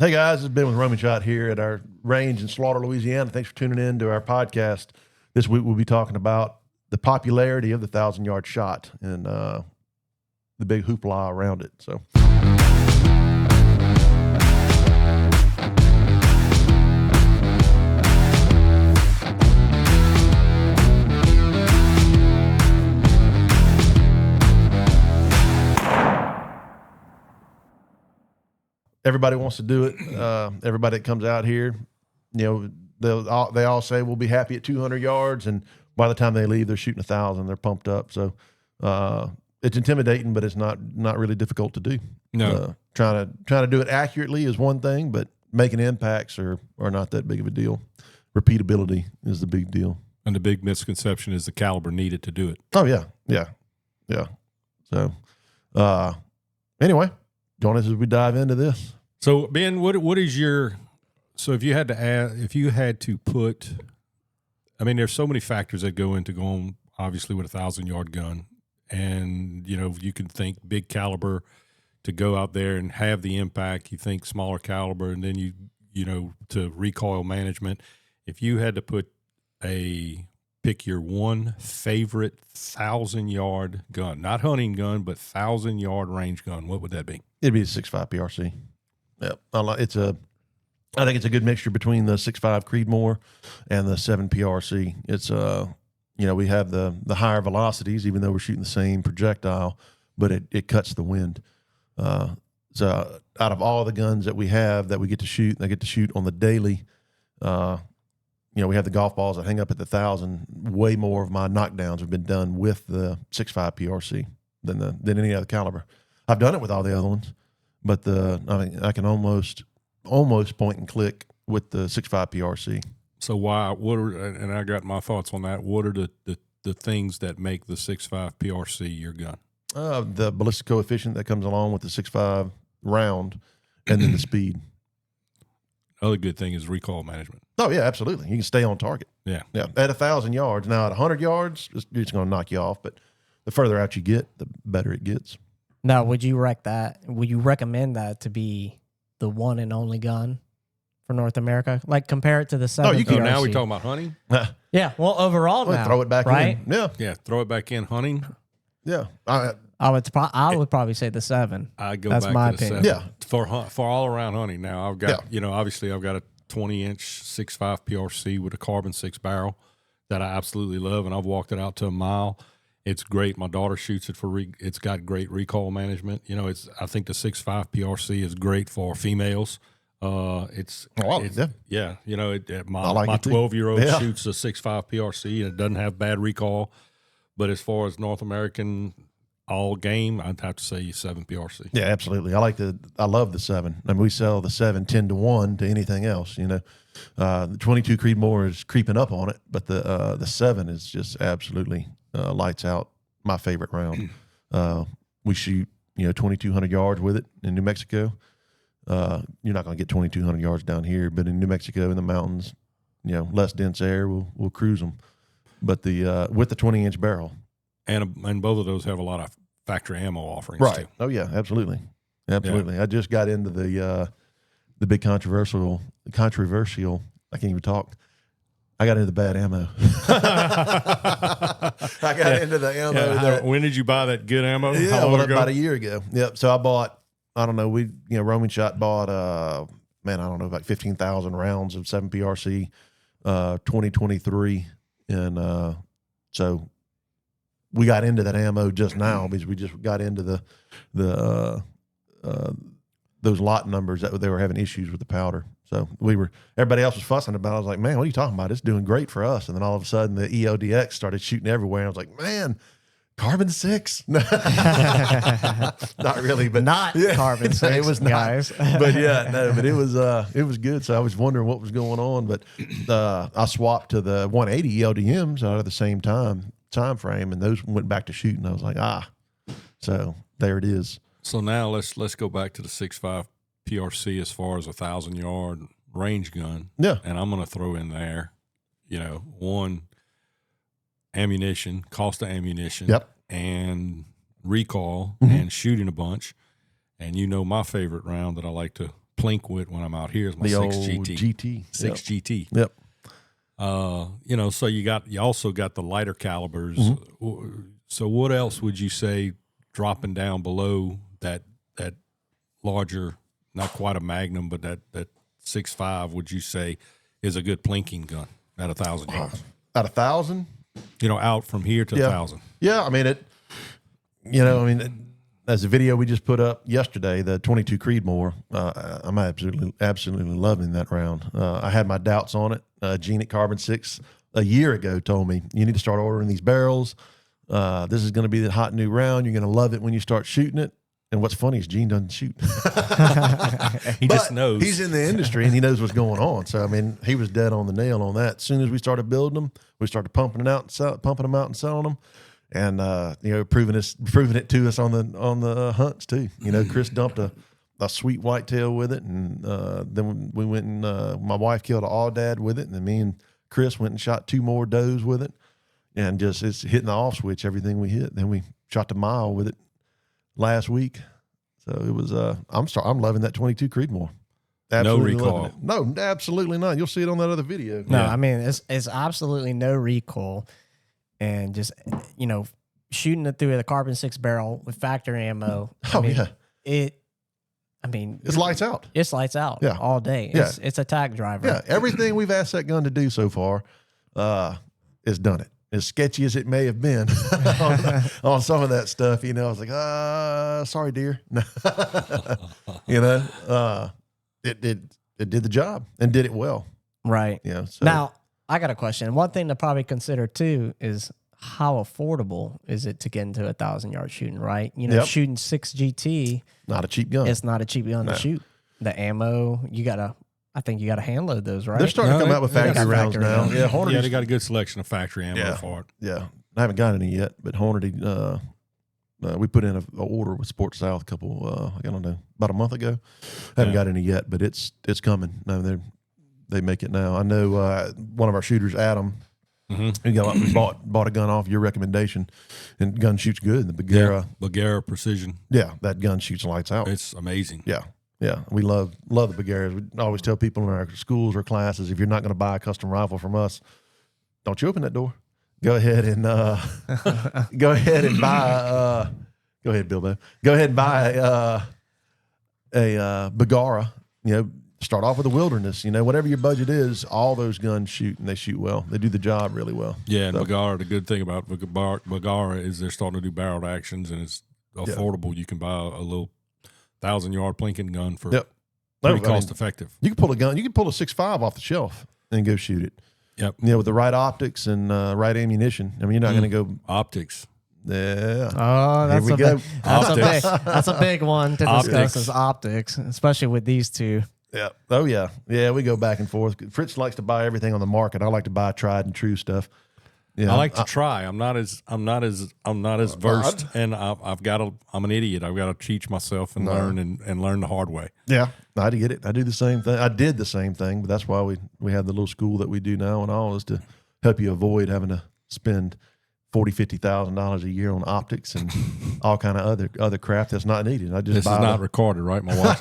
Hey guys, it's Ben with Roaming Shot here at our range in Slaughter, Louisiana. Thanks for tuning in to our podcast. This week we'll be talking about the popularity of the 1,000-yard shot and the big hoopla around it. So, everybody wants to do it. Everybody that comes out here, you know, they all say we'll be happy at 200 yards, and by the time they leave, they're shooting 1,000. They're pumped up. So it's intimidating, but it's not really difficult to do. No, trying to do it accurately is one thing, but making impacts are not that big of a deal. Repeatability is the big deal. and the big misconception is the caliber needed to do it. Oh yeah. So anyway, join us as we dive into this. So Ben, what is your? So if you had to put, I mean, there's so many factors that go into going obviously with a 1,000-yard gun, and you can think big caliber to go out there and have the impact. You think smaller caliber, and then you know to recoil management. If you had to pick your one favorite 1,000-yard gun, not hunting gun, but 1,000-yard range gun, what would that be? It'd be a 6.5 PRC. Yep. I think it's a good mixture between the 6.5 Creedmoor and the 7 PRC. It's we have the higher velocities, even though we're shooting the same projectile, but it cuts the wind. So out of all the guns that we have that we get to shoot, I get to shoot on the daily. We have the golf balls that hang up at the 1,000. Way more of my knockdowns have been done with the 6.5 PRC than any other caliber. I've done it with all the other ones, but I can almost point and click with the 6.5 PRC. So why? And I got my thoughts on that. What are the things that make the 6.5 PRC your gun? The ballistic coefficient that comes along with the 6.5 round, and then the speed. Other good thing is recoil management. Oh yeah, absolutely. You can stay on target. Yeah. At 1,000 yards. Now at 100 yards, it's going to knock you off. But the further out you get, the better it gets. Now, would you recommend that to be the one and only gun for North America? Like compare it to the 7 you can. PRC. Now we're talking about hunting. Yeah. Well, overall now, throw it back right? in. Yeah. Yeah, throw it back in hunting. Yeah. I would probably say the 7. I go That's back my to the opinion. 7. Yeah. For all around hunting. Now I've got obviously I've got a 20-inch 6.5 PRC with a carbon 6 barrel that I absolutely love, and I've walked it out to a mile. It's great. My daughter shoots it it's got great recoil management. I think the 6.5 PRC is great for females. My 12-year-old shoots a 6.5 PRC, and it doesn't have bad recoil. But as far as North American all game, I'd have to say 7 PRC. Yeah, absolutely. I love the 7. I mean, we sell the 7 10-1 to anything else. The 22 Creedmoor is creeping up on it, but the 7 is just absolutely lights out. My favorite round. We shoot 2,200 yards with it in New Mexico. You're not going to get 2,200 yards down here, but in New Mexico in the mountains, less dense air, we'll cruise them. But with the 20-inch barrel. And both of those have a lot of factory ammo offerings, right? Too. Oh yeah, absolutely. I just got into the big controversial. I can't even talk. I got into the bad ammo. I got into the ammo. Yeah, when did you buy that good ammo? Yeah, about a year ago. Yep. So I bought. I don't know. Roaming Shot bought. About 15,000 rounds of 7 PRC, 2023, and so. We got into that ammo just now because we just got into those lot numbers that they were having issues with the powder. So everybody else was fussing about it. I was like, man, what are you talking about? It's doing great for us. And then all of a sudden the EODX started shooting everywhere. And I was like, man, carbon 6? Not really, but carbon 6. It was not, guys. but it was good. So I was wondering what was going on, but I swapped to the 180 ELDMs out of the same time frame, and those went back to shooting. I was like, so there it is. So now let's go back to the 6.5 PRC as far as a 1,000-yard range gun. Yeah, and I'm going to throw in there, one, ammunition, cost of ammunition, and recoil, and shooting a bunch. And my favorite round that I like to plink with when I'm out here is my The 6 old GT. GT. 6 GT. Yep. You know, so you also got the lighter calibers. Mm-hmm. So what else would you say dropping down below that larger, not quite a Magnum, but that 6.5 would you say is a good plinking gun at 1,000 yards? At 1,000? You know, out from here to 1,000. Yeah, I mean as the video we just put up yesterday, the 22 Creedmoor, I'm absolutely loving that round. I had my doubts on it. Gene at Carbon 6 a year ago told me, you need to start ordering these barrels. This is going to be the hot new round. You're going to love it when you start shooting it. And what's funny is Gene doesn't shoot. He just knows. He's in the industry and he knows what's going on. So, I mean, he was dead on the nail on that. As soon as we started building them, we started pumping them out and selling them. And, you know, proving it to us on the hunts too. You know, Chris dumped a sweet whitetail with it. And then we went and my wife killed an aoudad with it. And then me and Chris went and shot 2 more does with it. And just it's hitting the off switch, everything we hit. Then we shot the mile with it last week. So it was I'm loving that 22 Creedmoor. Absolutely no recoil. No, absolutely not. You'll see it on that other video. No, I mean it's absolutely no recoil, and just, you know, shooting it through the Carbon 6 barrel with factory ammo. It's lights out. It's lights out. Yeah. All day. Yeah. It's a tack driver. Yeah, everything we've asked that gun to do so far, it's done it. As sketchy as it may have been on some of that stuff, you know, I was like, sorry, dear. You know, it did the job and did it well. Right. You know, so. Now, I got a question. One thing to probably consider too is how affordable is it to get into 1,000 yard shooting, right? You know, shooting 6 GT. Not a cheap gun. It's not a cheap gun to shoot. The ammo, I think you got to hand load those, right? They're starting to come out with factory rounds now. Yeah, Hornady. Yeah, they got a good selection of factory ammo for it. Yeah, I haven't got any yet, but Hornady, we put in an order with Sports South a couple, I don't know, about a month ago. Haven't got any yet, but it's coming. No, they make it now. I know one of our shooters, Adam, he bought a gun off your recommendation, and gun shoots good. The Bagheera Precision. Yeah, that gun shoots lights out. It's amazing. Yeah. Yeah, we love the Bagheeras. We always tell people in our schools or classes, if you're not going to buy a custom rifle from us, don't you open that door. Go ahead and buy. Go ahead, Bilbo. Go ahead and buy a Bagheera. You know, start off with the Wilderness. You know, whatever your budget is, all those guns shoot, and they shoot well. They do the job really well. Yeah, and Bagheera. The good thing about Bagheera is they're starting to do barreled actions, and it's affordable. You can buy a little 1,000 yard plinking gun for pretty cost effective. You can pull a gun. You can pull a 6.5 off the shelf and go shoot it. Yep. You know, with the right optics and right ammunition. I mean, you're not going to go optics. Yeah. Oh, that's Here we go. That's a big one to discuss is optics, especially with these two. Yeah. Oh yeah. Yeah. We go back and forth. Fritz likes to buy everything on the market. I like to buy tried and true stuff. Yeah, I like to try. I'm not as versed, and I'm an idiot. I've got to teach myself and learn and learn the hard way. Yeah, I get it. I do the same thing. I did the same thing, but that's why we have the little school that we do now and all, is to help you avoid having to spend $50,000 a year on optics and all kind of other crap that's not needed. This is not recorded, right? My wife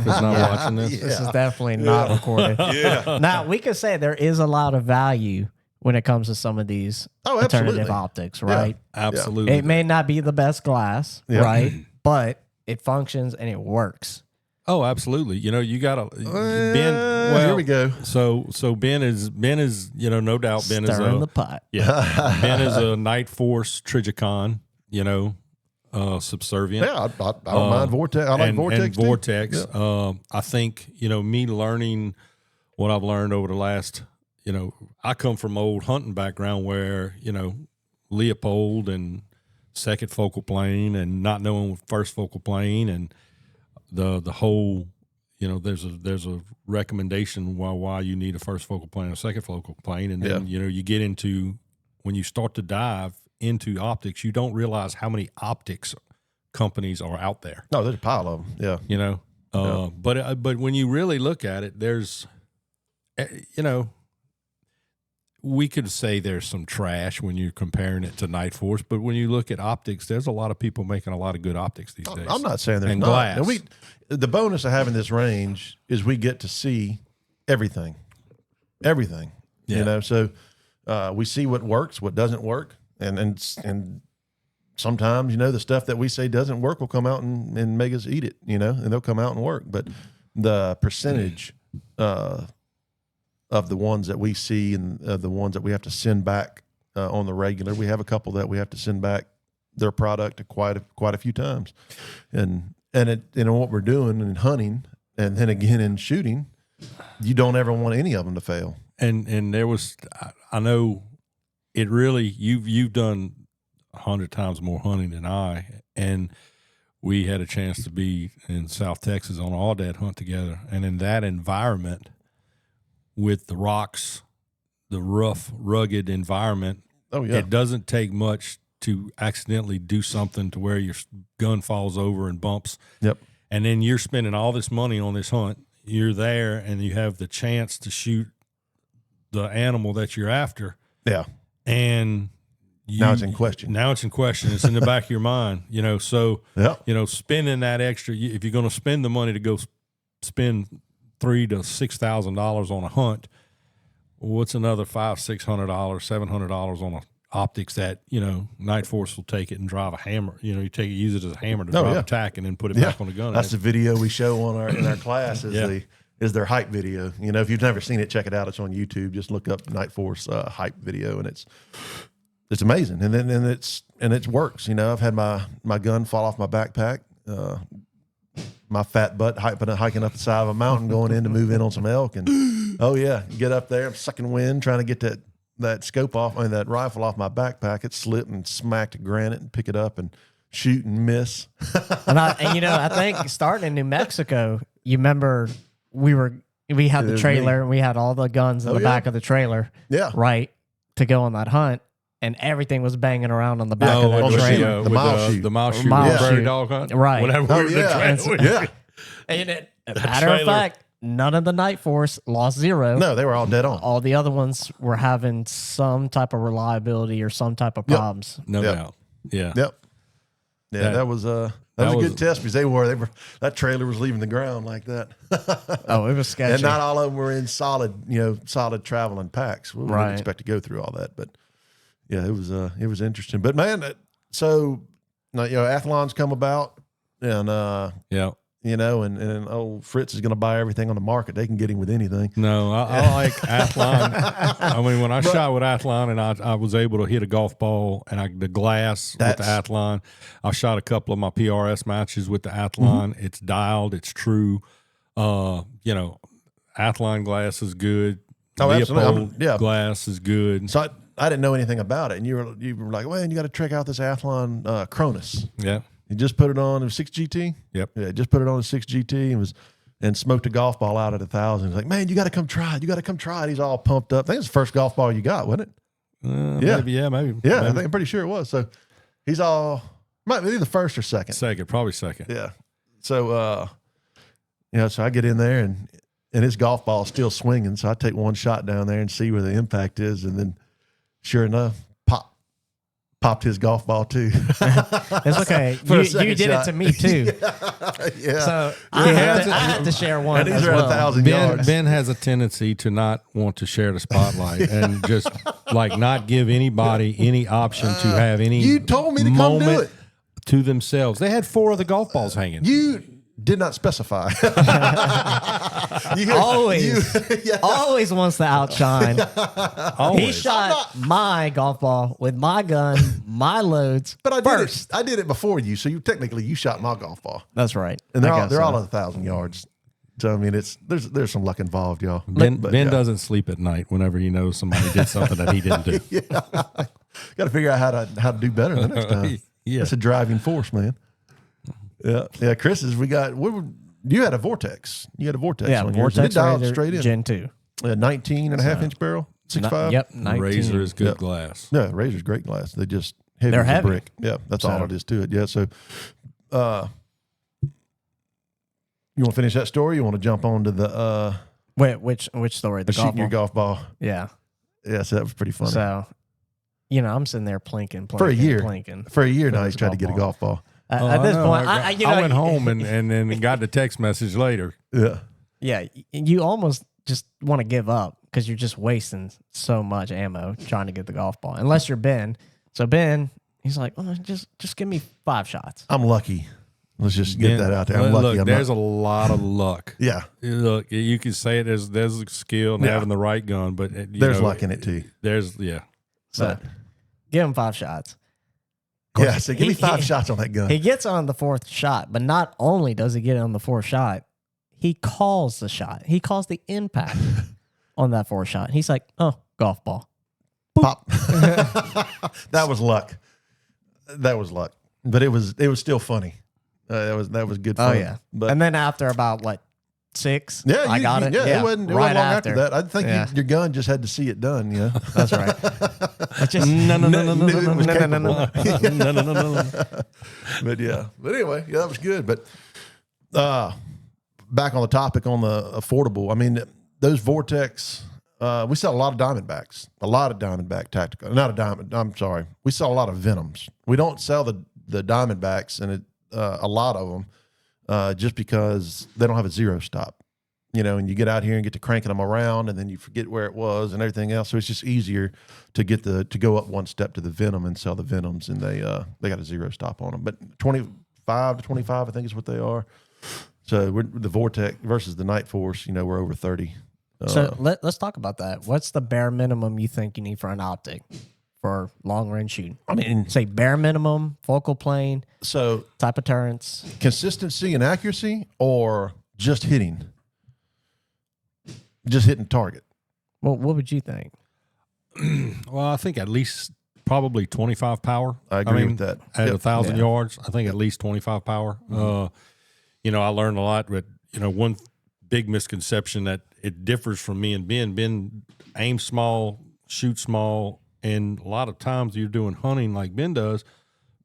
is not watching this. This is definitely not recorded. Yeah. Now we could say there is a lot of value when it comes to some of these alternative optics, right? Yeah, absolutely. It may not be the best glass, right? But it functions and it works. Oh, absolutely. You know, you got to Ben. Well, here we go. So Ben is you know, no doubt Ben Stirring is the pot. Yeah, Ben is a Night Force Trigicon. You know, subservient. Yeah, I don't mind Vortex. I like Vortex. And Vortex. Yeah. I think, you know, me learning what I've learned over the last. You know, I come from old hunting background where, you know, Leopold and second focal plane and not knowing first focal plane and the whole, you know, there's a recommendation why you need a first focal plane or second focal plane. And then, you know, you get into, when you start to dive into optics, you don't realize how many optics companies are out there. No, there's a pile of them. Yeah. You know, but when you really look at it, there's, you know, we could say there's some trash when you're comparing it to Night Force, but when you look at optics, there's a lot of people making a lot of good optics these days. I'm not saying there's and not. glass. And the bonus of having this range is we get to see everything. Yeah. So we see what works, what doesn't work, and sometimes the stuff that we say doesn't work will come out and make us eat it, and they'll come out and work. But the percentage of the ones that we see and the ones that we have to send back on the regular, we have a couple that we have to send back their product quite a few times, and what we're doing in hunting and then again in shooting, you don't ever want any of them to fail. And there was, I know, it really you've done 100 times more hunting than I, and we had a chance to be in South Texas on an all-dad hunt together, and in that environment, with the rocks, the rough, rugged environment, it doesn't take much to accidentally do something to where your gun falls over and bumps. Yep. And then you're spending all this money on this hunt. You're there, and you have the chance to shoot the animal that you're after. Yeah. And now it's in question. It's in the back of your mind, So, yeah. Spending that extra, if you're going to spend the money to go spend $3,000 to $6,000 on a hunt, what's another $500, $600, $700 on a optics that Night Force will take it and drive a hammer. You use it as a hammer to drive a tack and then put it back on the gun. That's the video we show in our class is their hype video. If you've never seen it, check it out. It's on YouTube. Just look up Night Force hype video, and it's amazing. And then it works. I've had my gun fall off my backpack. My fat butt hiking up the side of a mountain going in to move in on some elk, and get up there, I'm sucking wind trying to get that scope off, that rifle off my backpack. It slipped and smacked granite and pick it up and shoot and miss. I think starting in New Mexico, you remember we had the trailer and we had all the guns in the back of the trailer, right, to go on that hunt. And everything was banging around on the back of that trailer. The mile shoot. Prairie dog hunt. Right. Whenever we were And matter of fact, none of the Night Force lost zero. No, they were all dead on. All the other ones were having some type of reliability or some type of problems. No doubt. Yeah. Yep. Yeah, that was a good test because they were that trailer was leaving the ground like that. It was sketchy. And not all of them were in solid traveling packs. We didn't expect to go through all that, but yeah, it was interesting. But man, so Athlon's come about, and and old Fritz is going to buy everything on the market. They can get him with anything. No, I like Athlon. I mean, when I shot with Athlon and I was able to hit a golf ball and the glass with the Athlon, I shot a couple of my PRS matches with the Athlon. Mm-hmm. It's dialed. It's true. Athlon glass is good. Absolutely. Glass is good. So I didn't know anything about it, and you were like, well, you got to check out this Athlon Cronus. Yeah. You just put it on a 6GT. Yep. Yeah, just put it on a 6GT and smoked a golf ball out at 1,000. He's like, man, you got to come try it. You got to come try it. He's all pumped up. I think it's the first golf ball you got, wasn't it? Maybe. Yeah, I'm pretty sure it was. So he's might be the first or second. Probably second. Yeah. So, so I get in there and his golf ball is still swinging. So I take one shot down there and see where the impact is, and then sure enough, popped his golf ball too. It's okay. You did it to me too. Yeah. So I had to share one. And these are 1,000 yards. Ben has a tendency to not want to share the spotlight and just not give anybody any option to have any. You told me to come do it to themselves. They had 4 of the golf balls hanging. You did not specify. Always wants to outshine. Always. He shot my golf ball with my gun, my loads. But I did it before you, so you shot my golf ball. That's right. And they're all 1,000 yards. So I mean, there's some luck involved, y'all. Ben doesn't sleep at night whenever he knows somebody did something that he didn't do. Got to figure out how to do better the next time. That's a driving force, man. Yeah. Chris's, you had a Vortex. You had a Vortex. Yeah, on Vortex yours. It dialed straight in. Gen 2. 19 and a half inch barrel, 6.5. Yep, 19. Razor is good glass. Yeah, Razor's great glass. They're heavy They're as heavy. a brick. Yeah, that's all it is to it. Yeah, so you want to finish that story? You want to jump on to the Wait, which story? The shooting your golf ball? Yeah. Yeah, so that was pretty funny. So, I'm sitting there plinking for a year. Plinking For a year now, he's tried to get a golf ball. At this point, I went home and then got the text message later. Yeah. Yeah, you almost just want to give up because you're just wasting so much ammo trying to get the golf ball. Unless you're Ben. So Ben, he's like, oh, just give me 5 shots. I'm lucky. Let's just get that out there. I'm lucky. Look, there's a lot of luck. Yeah. Look, you can say it as there's a skill and having the right gun, but there's luck in it too. So give him 5 shots. Yeah, so give me 5 shots on that gun. He gets on the 4th shot, but not only does he get on the 4th shot, he calls the shot. He calls the impact on that 4th shot. He's like, oh, golf ball. Pop. That was luck. That was luck. But it was still funny. That was good fun. Oh, yeah. But, and then after about, 6, I got it. Yeah, it wasn't long after that. I think your gun just had to see it done, yeah. That's right. No. But yeah. But anyway, that was good. But back on the topic on the affordable, I mean, those Vortex, we sell a lot of Diamondbacks, a lot of Diamondback tactical. Not a Diamond, I'm sorry. We sell a lot of Venoms. We don't sell the Diamondbacks, and a lot of them, just because they don't have a zero stop, and you get out here and get to cranking them around, and then you forget where it was and everything else. So it's just easier to go up one step to the Venom and sell the Venoms, and they got a zero stop on them. But 25 to 25, I think is what they are. So we're the Vortex versus the Night Force. We're over 30. So let's talk about that. What's the bare minimum you think you need for an optic for long range shooting? I mean, say bare minimum, focal plane, so type of turrets, consistency and accuracy, or just hitting target. Well, what would you think? Well, I think at least probably 25 power. I agree with that. At 1,000 yards, I think at least 25 power. Mm-hmm. I learned a lot, but one big misconception that it differs from me and Ben. Ben aims small, shoots small, and a lot of times you're doing hunting like Ben does.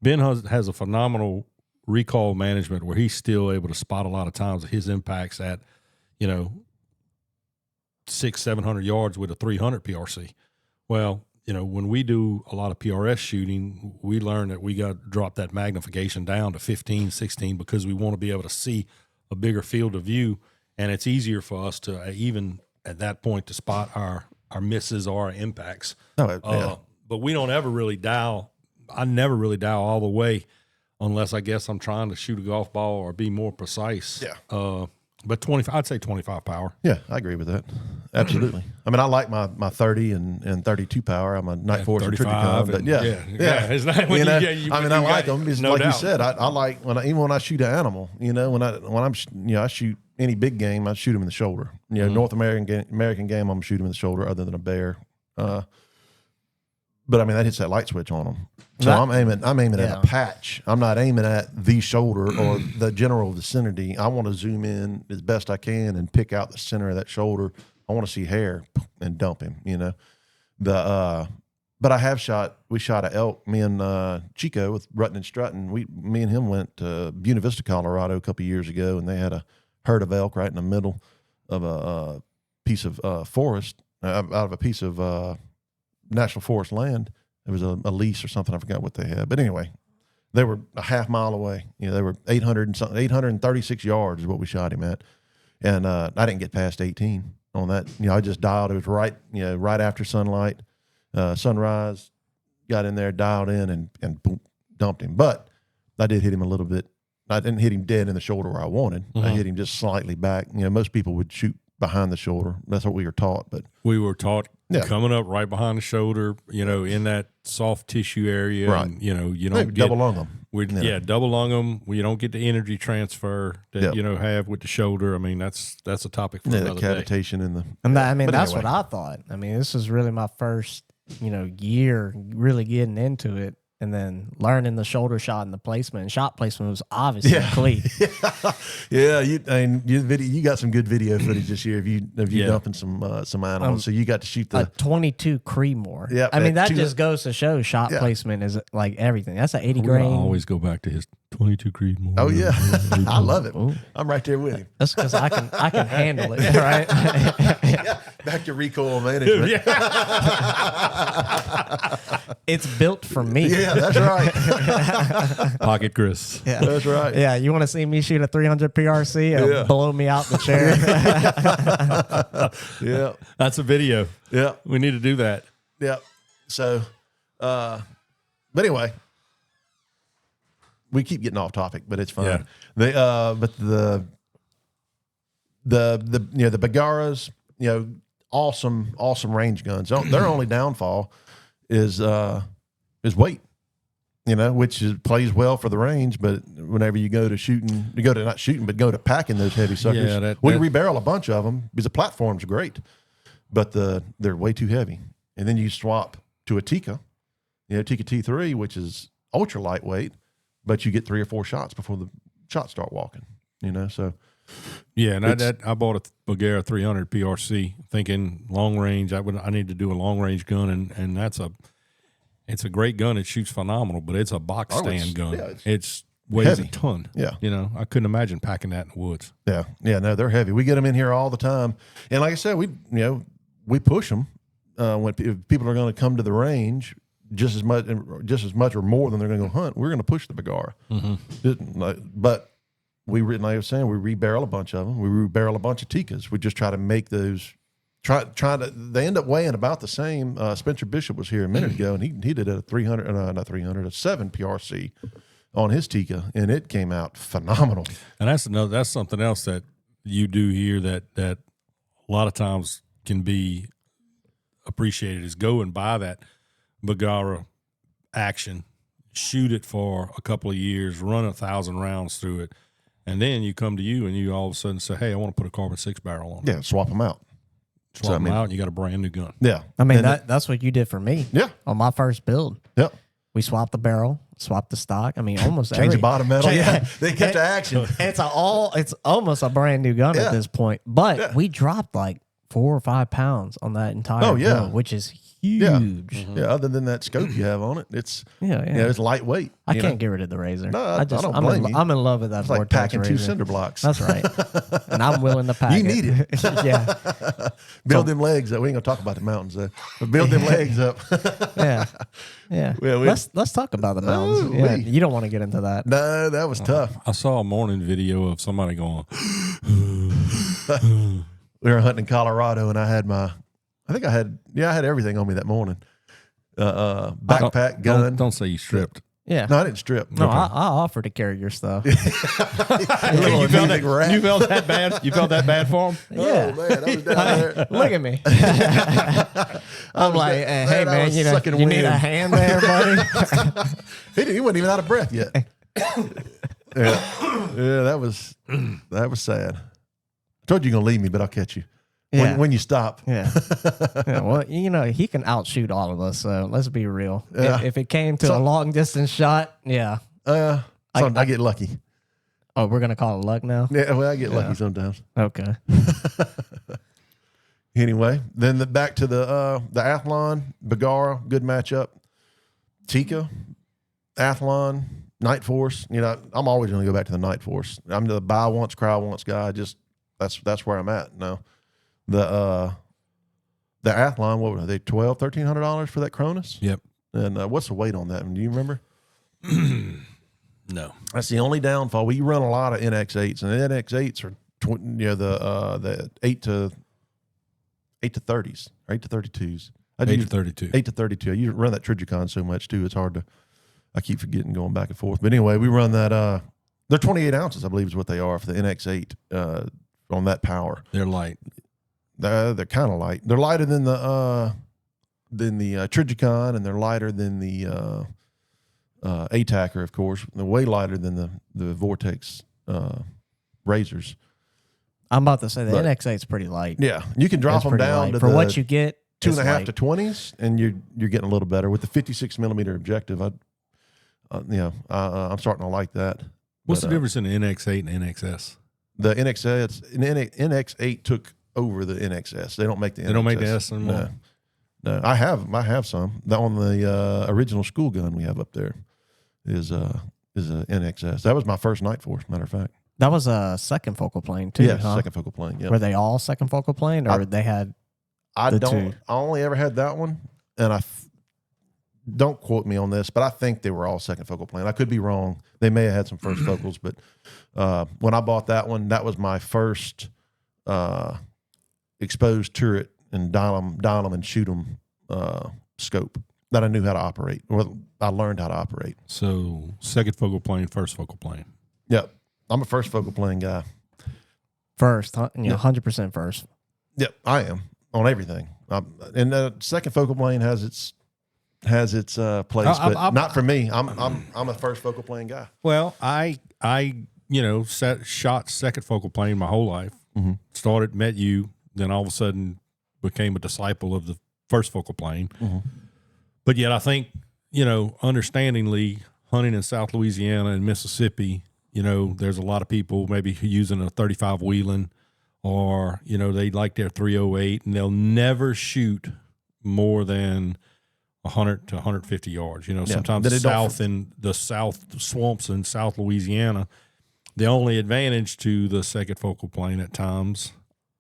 Ben has a phenomenal recoil management where he's still able to spot a lot of times his impacts at 600-700 yards with a 300 PRC. Well, when we do a lot of PRS shooting, we learn that we got to drop that magnification down to 15, 16 because we want to be able to see a bigger field of view, and it's easier for us to even at that point to spot our misses or our impacts. But we don't ever really dial. I never really dial all the way unless I guess I'm trying to shoot a golf ball or be more precise. Yeah. But I'd say 25 power. Yeah, I agree with that. Absolutely. I mean, I like my 30 and 32 power. I'm a Night Force and 35, but yeah. It's not when I like them. It's no like doubt. You said, I like even when I shoot an animal. I shoot any big game, I shoot them in the shoulder. North American game, I'm shooting them in the shoulder, other than a bear. But I mean, that hits that light switch on them. So I'm aiming at a patch. I'm not aiming at the shoulder or the general vicinity. I want to zoom in as best I can and pick out the center of that shoulder. I want to see hair and dump him, but we shot an elk, me and Chico with Ruttin and Struttin. Me and him went to Buena Vista, Colorado a couple of years ago, and they had a herd of elk right in the middle of a piece of forest, out of a piece of national forest land. It was a lease or something. I forgot what they had. But anyway, they were a half mile away. They were 836 yards is what we shot him at. And I didn't get past 18 on that. I just dialed. It was right after sunlight, sunrise, got in there, dialed in, and boom, dumped him. But I did hit him a little bit. I didn't hit him dead in the shoulder where I wanted. I hit him just slightly back. Most people would shoot behind the shoulder. That's what we were taught. But we were taught coming up right behind the shoulder, in that soft tissue area. Right. And, you don't get double lung them. Double lung them. You don't get the energy transfer that have with the shoulder. I mean, that's a topic for another day. Cavitation in the. That's what I thought. I mean, this was really my first, year really getting into it. And then learning the shoulder shot and the placement. And shot placement was obviously clean. You got some good video footage this year of you dumping some animals. So you got to shoot the 22 Creedmoor. Yeah, I mean that just goes to show shot placement is like everything. That's an 80 grain. I always go back to his 22 Creedmoor. Oh yeah, I love it. Ooh. I'm right there with him. That's because I can handle it, right? Back to recoil management. It's built for me. Yeah, that's right. Pocket Chris. Yeah. That's right. Yeah, you want to see me shoot a 300 PRC and blow me out the chair? Yeah. That's a video. Yeah. We need to do that. Yeah. So, but anyway, we keep getting off topic, but it's fine. Yeah. They, but the Bagaras, awesome range guns. Their only downfall is weight, which plays well for the range. But whenever you go to not shooting, but go to packing those heavy suckers, we rebarrel a bunch of them because the platform's great, but they're way too heavy. And then you swap to a Tikka, Tikka T3, which is ultra lightweight, but you get 3 or 4 shots before the shots start walking. So. Yeah, and I bought a Bulgara 300 PRC thinking long range. I need to do a long range gun, and it's a great gun. It shoots phenomenal, but it's a box stand gun. Yeah, it weighs heavy. A ton. Yeah, I couldn't imagine packing that in the woods. Yeah, no, they're heavy. We get them in here all the time, and like I said, we push them when if people are going to come to the range. Just as much or more than they're going to go hunt. We're going to push the Bagara, but. Like I was saying, we rebarrel a bunch of them. We rebarrel a bunch of Tikkas. We just try to make those. They end up weighing about the same. Spencer Bishop was here a minute ago, and he did a 300, not 300, a 7 PRC on his Tikka, and it came out phenomenal. And that's something else that you do here that a lot of times can be appreciated is go and buy that Bagara action, shoot it for a couple of years, run 1,000 rounds through it. And then you come to you and you all of a sudden say, hey, I want to put a carbon 6 barrel on it. Yeah, swap them out. Swap them out and you got a brand new gun. Yeah. I mean, that's what you did for me. Yeah. On my first build. Yeah. We swapped the barrel, swapped the stock. I mean, almost Change the bottom metal. Yeah. They kept the action. It's almost a brand new gun at this point. But we dropped like 4 or 5 pounds on that entire build, which is huge. Yeah. Mm-hmm. Yeah, other than that scope you have on it, it's it's lightweight. I can't get rid of the razor. No, I don't blame you. I'm in love with that. It's like packing razor. 2 cinder blocks. That's right. And I'm willing to pack You need it. Yeah. Build them legs up. We ain't gonna talk about the mountains though. But build them legs up. Yeah. Let's talk about the mountains. Yeah. You don't want to get into that. No, that was tough. I saw a morning video of somebody going. We were hunting in Colorado, and I had everything on me that morning. Backpack, gun. Don't say you stripped. Yeah. No, I didn't strip. No, I offered to carry your stuff. You felt that bad? You felt that bad for him? Yeah. Oh, man, I was down there. Look at me. I'm like, hey, man, you need a hand there, buddy? He wasn't even out of breath yet. Yeah, that was sad. I told you you're going to leave me, but I'll catch you. Yeah. When you stop. Yeah. Well, he can outshoot all of us, so let's be real. Yeah. If it came to a long distance shot, I get lucky. Oh, we're going to call it luck now? Yeah, well, I get lucky sometimes. Okay. Anyway, then back to the Athlon, Bagara, good matchup. Tikka, Athlon, Night Force. I'm always going to go back to the Night Force. I'm the buy once, cry once guy. That's where I'm at now. The Athlon, what were they, $1,200-$1,300 for that Cronus? Yep. And what's the weight on that one? Do you remember? No. That's the only downfall. We run a lot of NX8s, and the NX8s are the 8 to 30s, or 8 to 32s. 8 to 32. 8 to 32. You run that Trijicon so much too. It's hard to. I keep forgetting going back and forth. But anyway, we run that. They're 28 ounces, I believe, is what they are for the NX8 on that power. They're light. They're kind of light. They're lighter than the Trijicon, and they're lighter than the ATACR, of course. They're way lighter than the Vortex razors. I'm about to say the NX8 is pretty light. Yeah, you can drop them down to for what you get. 2.5 to 20s, and you're getting a little better with the 56 millimeter objective. I'm starting to like that. What's the difference in the NX8 and NXS? The NX8 took over the NXS. They don't make the NXS. They don't make the S anymore? No. I have some. That on the original school gun we have up there is a NXS. That was my first Night Force, matter of fact. That was a second focal plane too, yeah, huh? Second focal plane, yeah. Were they all second focal plane, or they had I only ever had that one, and don't quote me on this, but I think they were all second focal plane. I could be wrong. They may have had some first focals, but when I bought that one, that was my first exposed turret and dial them and shoot them scope that I knew how to operate, or I learned how to operate. So second focal plane, first focal plane. Yep. I'm a first focal plane guy. First, 100% first. Yep, I am on everything. And the second focal plane has its place, but not for me. I'm a first focal plane guy. Well, I shot second focal plane my whole life. Mm-hmm. Started, met you, then all of a sudden became a disciple of the first focal plane. Mm-hmm. But yet I think, understandingly, hunting in South Louisiana and Mississippi, there's a lot of people maybe using a 35 Wheeling, or, they like their 308, and they'll never shoot more than 100 to 150 yards. Sometimes south in the south swamps in South Louisiana, the only advantage to the second focal plane at times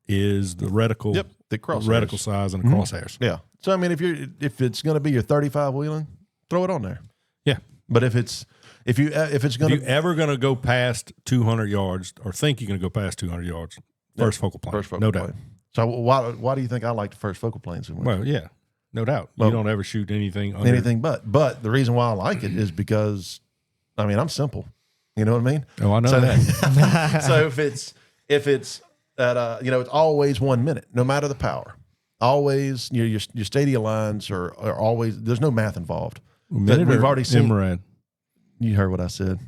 is the reticle, the reticle size and the crosshairs. Yeah. So I mean, if it's going to be your 35 Wheeling, throw it on there. Yeah. But if it's ever going to go past 200 yards, or think you're going to go past 200 yards, first focal plane, no doubt. So why do you think I like the first focal plane so much? Well, yeah, no doubt. You don't ever shoot anything but the reason why I like it is because, I mean, I'm simple. You know what I mean? Oh, I know that. So if it's at it's always 1 minute, no matter the power. Always your stadia lines are always, there's no math involved. We've already seen. Infrared. You heard what I said.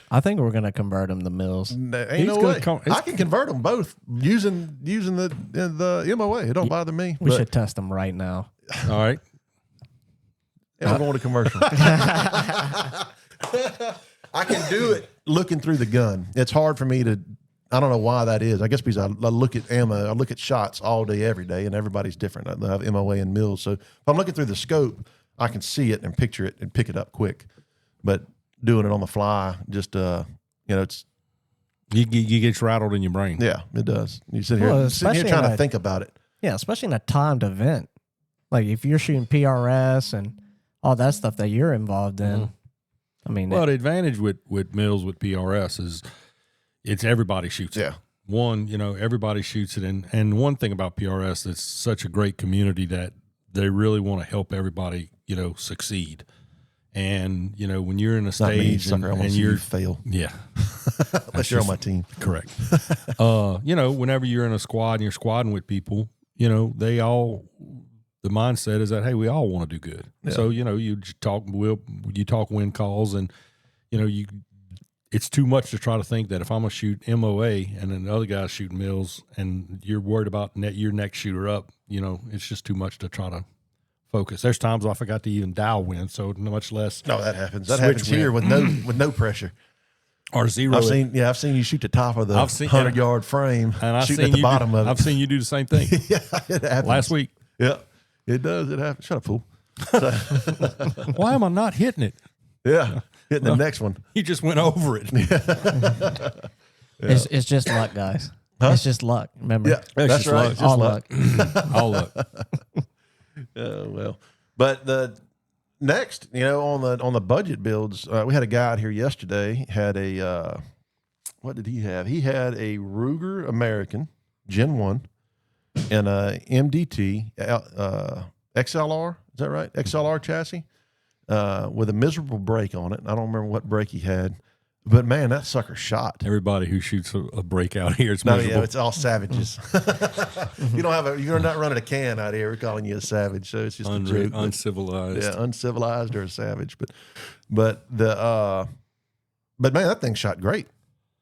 I think we're gonna convert them to mills. Ain't no way. I can convert them both using the MOA. It don't bother me. We should test them right now. All right. And I'm going to commercial. I can do it looking through the gun. It's hard for me to. I don't know why that is. I guess because I look at ammo, I look at shots all day, every day, and everybody's different. I have MOA and mills, so if I'm looking through the scope, I can see it and picture it and pick it up quick. But doing it on the fly, just it's you get rattled in your brain. Yeah, it does. You sit here trying to think about it. Yeah, especially in a timed event, like if you're shooting PRS and all that stuff that you're involved in. Mm-hmm. I mean, the advantage with mills with PRS is it's everybody shoots it. Yeah. One, everybody shoots it, and one thing about PRS, it's such a great community that they really want to help everybody, succeed. And when you're in a stage and you fail, yeah, unless you're on my team, correct. Whenever you're in a squad and you're squadding with people, they all, the mindset is that, hey, we all want to do good. Yeah. So you talk win calls, and it's too much to try to think that if I'm gonna shoot MOA and then the other guy's shooting mills, and you're worried about your next shooter up, it's just too much to try to focus. There's times I forgot to even dial win, so much less. No, that happens. That happens here with no pressure or zero. I've seen you shoot the top of the 100-yard frame, and shoot at the bottom of it. I've seen you do the same thing. Yeah, it happens. Last week. Yeah, it does. It happens. Shut up, fool. Why am I not hitting it? Yeah, hitting the next one. You just went over it. Yeah. It's just luck, guys. Huh? It's just luck. Remember? Yeah, that's right. Just all luck. All luck. Well, but the next, on the budget builds, we had a guy out here yesterday. Had a what did he have? He had a Ruger American Gen 1 and a MDT XLR. Is that right? XLR chassis with a miserable brake on it. I don't remember what brake he had. But man, that sucker shot. Everybody who shoots a break out here, it's miserable. Yeah, it's all savages. You're not running a can out here. We're calling you a savage, so it's just a joke. Uncivilized. Yeah, uncivilized or a savage. But man, that thing shot great.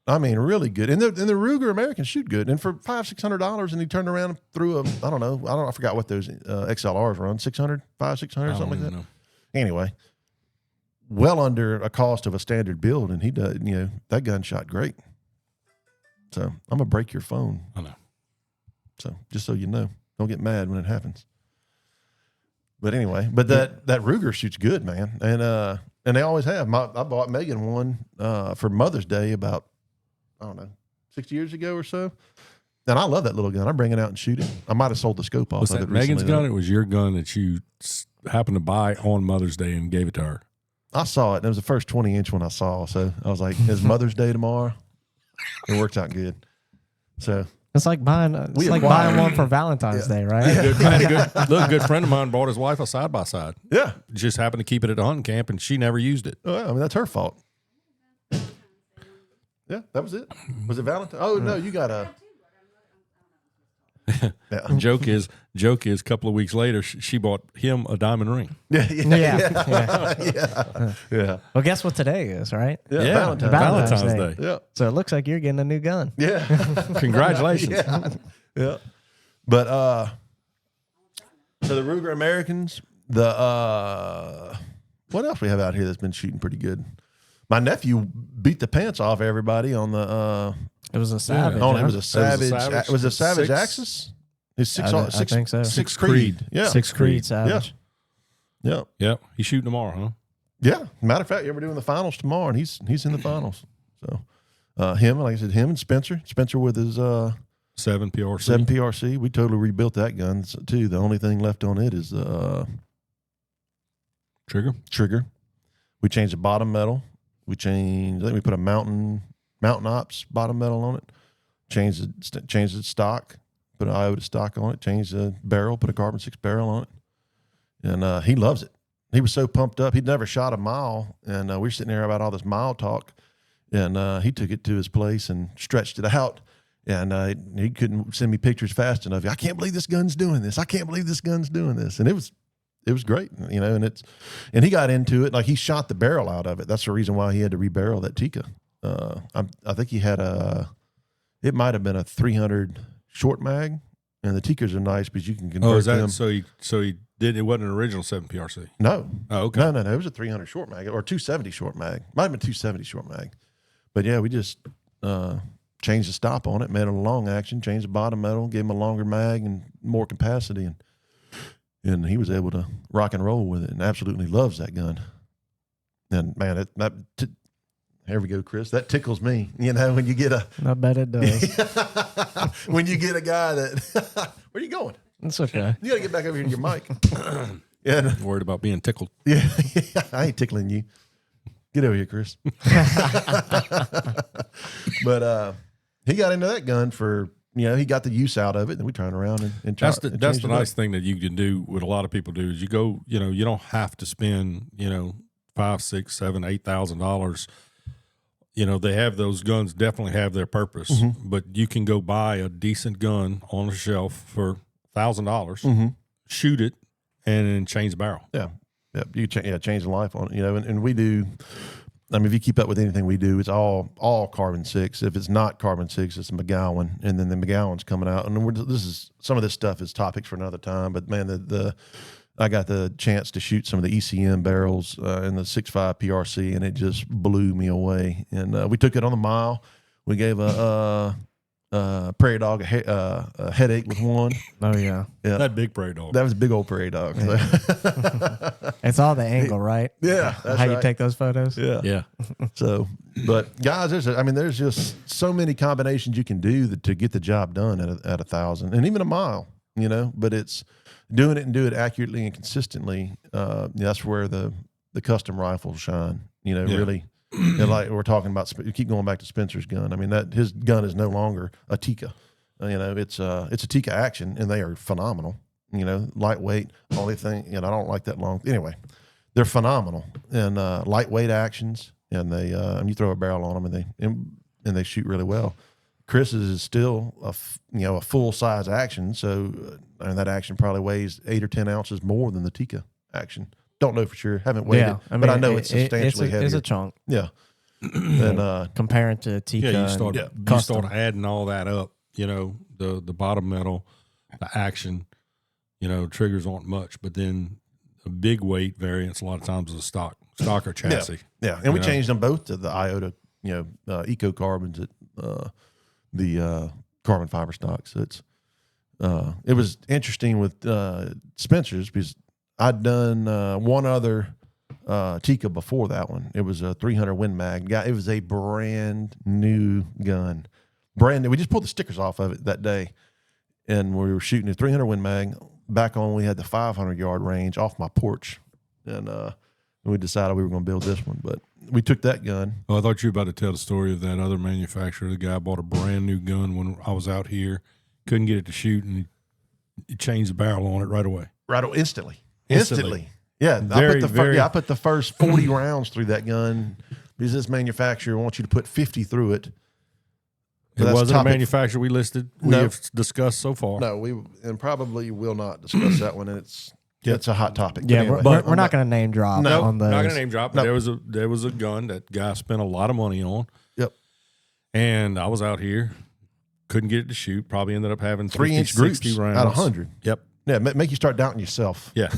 I mean, really good. And the Ruger Americans shoot good. And for $500-$600, and he turned around and threw I forgot what those XLRs run, $600, $600, something like that. Know. Anyway. Well under a cost of a standard build, and he does. That gun shot great. So I'm gonna break your phone. I know. So just so you know, don't get mad when it happens. But anyway, that Ruger shoots good, man, and they always have. I bought Megan one for Mother's Day about 6 years ago or so, And I love that little gun. I bring it out and shoot it. I might have sold the scope off Was of that it Megan's recently, gun? It was your gun that you happened to buy on Mother's Day and gave it to her. I saw it. And it was the first 20-inch one I saw. So I was like, it's Mother's Day tomorrow. It works out good. So it's like buying one for Valentine's Day, right? A good friend of mine bought his wife a side-by-side. Yeah. Just happened to keep it at a hunting camp, and she never used it. Oh, I mean, that's her fault. Yeah, that was it. Was it Valentine? Oh, no, you got a... Yeah. Joke is, a couple of weeks later, she bought him a diamond ring. Yeah. Well, guess what today is, right? Yeah. Valentine's Day. Yeah. So it looks like you're getting a new gun. Yeah. Congratulations. Yeah. But so the Ruger Americans, what else we have out here that's been shooting pretty good? My nephew beat the pants off everybody on the it was a Savage. it was a Savage. Was it a Savage Axis? It's I think so. Six Creed. Yeah. 6 Creed Savage. Yeah. Yep. He's shooting tomorrow, huh? Yeah. Matter of fact, we're doing the finals tomorrow, and he's in the finals. So him, like I said, him and Spencer with his 7 PRC. We totally rebuilt that gun too. The only thing left on it is the trigger. We changed the bottom metal. I think we put a Mountain Ops bottom metal on it. Changed the stock. Put an iota stock on it. Changed the barrel. Put a carbon 6 barrel on it. And he loves it. He was so pumped up. He'd never shot a mile, and we were sitting there about all this mile talk. And he took it to his place and stretched it out. And he couldn't send me pictures fast enough. I can't believe this gun's doing this. I can't believe this gun's doing this. And it was great, and he got into it. Like, he shot the barrel out of it. That's the reason why he had to rebarrel that Tikka. I think he had it might have been a 300 short mag, and the Tikkas are nice because you can convert them. So he did. It wasn't an original 7 PRC. No. Oh, okay. No. It was a 300 short mag or 270 short mag. Might have been 270 short mag. But yeah, we just changed the stop on it, made it a long action, changed the bottom metal, gave him a longer mag and more capacity, and he was able to rock and roll with it, and absolutely loves that gun. And man, here we go, Chris. That tickles me. When you get I bet it does. when you get a guy that, where are you going? It's okay. You got to get back over here to your mic. Yeah, Worried about being tickled. Yeah, I ain't tickling you. Get over here, Chris. But he got into that gun for. He got the use out of it, and we turn around and that's the nice thing that you can do. What a lot of people do is you go, you don't have to spend, $5,000, $6,000, $7,000, $8,000. They have those guns, definitely have their purpose, but you can go buy a decent gun on the shelf for $1,000, shoot it, and then change the barrel. Yeah, you change the life on it. And we do. I mean, if you keep up with anything we do, it's all carbon 6. If it's not carbon 6, it's a McGowan, and then the McGowan's coming out. And some of this stuff is topics for another time. But man, I got the chance to shoot some of the ECM barrels in the 6.5 PRC, and it just blew me away. And we took it on the mile. We gave a prairie dog a headache with one. Oh yeah. That big prairie dog. That was a big old prairie dog. Yeah. It's all the angle, right? Yeah, that's how right. you take those photos. Yeah. So, but guys, there's just so many combinations you can do to get the job done at 1,000 and even a mile. But it's doing it and do it accurately and consistently. That's where the custom rifles shine. Really. And like we're talking about, you keep going back to Spencer's gun. I mean, his gun is no longer a Tikka. It's a Tikka action, and they are phenomenal. Lightweight. Only thing, I don't like that long. Anyway, they're phenomenal and lightweight actions, and they and you throw a barrel on them, and they shoot really well. Chris's is still a full size action, so that action probably weighs 8 or 10 ounces more than the Tikka action. Don't know for sure. Haven't weighed it, but I know it's substantially heavier. It's a chunk. Yeah. And comparing to Tikka. Yeah, you start adding all that up, the bottom metal, the action, triggers aren't much, but then a big weight variance a lot of times is a stock or chassis. Yeah. And we changed them both to the iota, eco carbons at the carbon fiber stock. So it was interesting with Spencer's because I'd done one other Tikka before that one. It was a 300 Win Mag. It was a brand new gun. brand new. We just pulled the stickers off of it that day, and we were shooting a 300 Win Mag. Back on, we had the 500 yard range off my porch, and we decided we were going to build this one. But we took that gun. Oh, I thought you were about to tell the story of that other manufacturer. The guy bought a brand new gun when I was out here, couldn't get it to shoot, and he changed the barrel on it right away. Instantly. Yeah, I put the first 40 rounds through that gun because this manufacturer wants you to put 50 through it. So it wasn't a manufacturer we listed. We have discussed so far. No, we probably will not discuss that one. And it's a hot topic. Yeah, anyway, we're not going to name drop. No, on those. Not going to name drop. But there was a gun that guy spent a lot of money on. Yep. And I was out here, couldn't get it to shoot. Probably ended up having 3-inch 60 rounds out of 100. Yep. Yeah, make you start doubting yourself. Yeah,